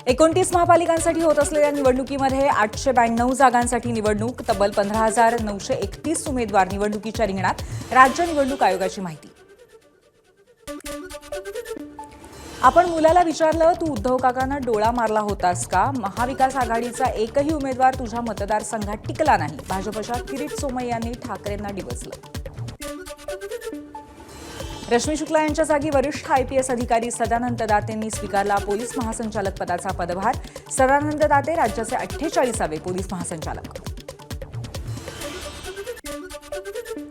29 महापालिकांसाठी होत असलेल्या निवडणुकीमध्ये 892 जागांसाठी निवडणूक, तब्बल 15,931 उमेदवार निवडणुकीच्या रिंगणात. राज्य निवडणूक आयोगाची माहिती. आपण मुलाला विचारलं, तू उद्धव काकांना डोळा मारला होतास का? महाविकास आघाडीचा एकही उमेदवार तुझ्या मतदारसंघात टिकला नाही. भाजपच्या किरीट सोमय्यांनी ठाकरेंना डिवचलं. रश्मी शुक्ला यांच्या जागी वरिष्ठ आयपीएस अधिकारी सदानंद दातेंनी स्वीकारला पोलीस महासंचालक पदाचा पदभार. सदानंद दाते राज्याचे 48वे पोलीस महासंचालक.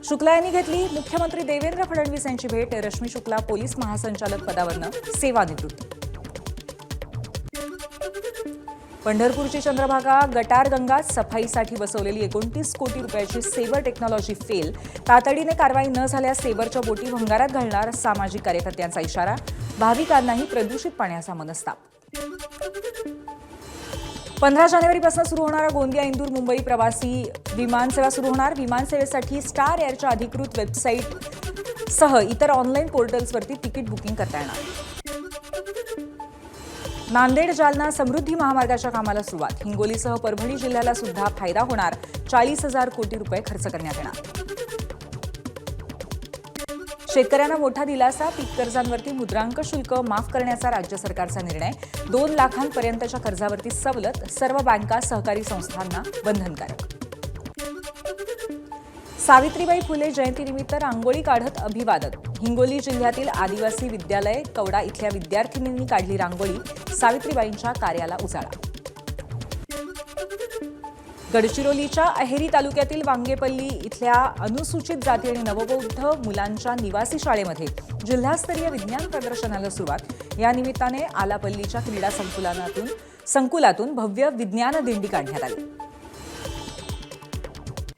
शुक्ला यांनी घेतली मुख्यमंत्री देवेंद्र फडणवीस यांची भेट. रश्मी शुक्ला पोलीस महासंचालक पदावरून सेवानिवृत्त. पंढरपूरची चंद्रभागा गटारगंगा सफाईसाठी बसवलेली 29 कोटी रुपयाची सेवर टेक्नॉलॉजी फेल. तातडीने कारवाई न झाल्यास सेवरच्या बोटी भंगारात घालणार. सामाजिक कार्यकर्त्यांचा इशारा. भाविकांनाही प्रदूषित पाण्याचा मनस्ताप. 15 जानेवारीपासून सुरू होणारा गोंदिया इंदूर मुंबई प्रवासी विमानसेवा सुरू होणार. विमानसेवेसाठी स्टार एअरच्या अधिकृत वेबसाईट सह इतर ऑनलाईन पोर्टल्सवरती तिकीट बुकिंग करता येणार. नांदेड जालना समृद्धी महामार्गाच्या कामाला सुरुवात. हिंगोलीसह परभणी जिल्ह्याला सुद्धा फायदा होणार. 40,000 कोटी रुपये खर्च करण्यात येणार. शेतकऱ्यांना मोठा दिलासा. पीक कर्जांवरती मुद्रांक शुल्क माफ करण्याचा राज्य सरकारचा निर्णय. 2 लाखांपर्यंतच्या कर्जावरती सवलत. सर्व बँका सहकारी संस्थांना बंधनकारक. सावित्रीबाई फुले जयंतीनिमित्त रांगोळी काढत अभिवादन. हिंगोली जिल्ह्यातील आदिवासी विद्यालय कवडा इथल्या विद्यार्थिनींनी काढली रांगोळी. सावित्रीबाईंच्या कार्याला उजाळा. गडचिरोलीच्या अहेरी तालुक्यातील वांगेपल्ली इथल्या अनुसूचित जाती आणि नवबौद्ध मुलांच्या निवासी शाळेमध्ये जिल्हास्तरीय विज्ञान प्रदर्शनाला सुरुवात. या निमित्ताने आलापल्लीच्या क्रीडा संकुलातून भव्य विज्ञान दिंडी काढण्यात आली.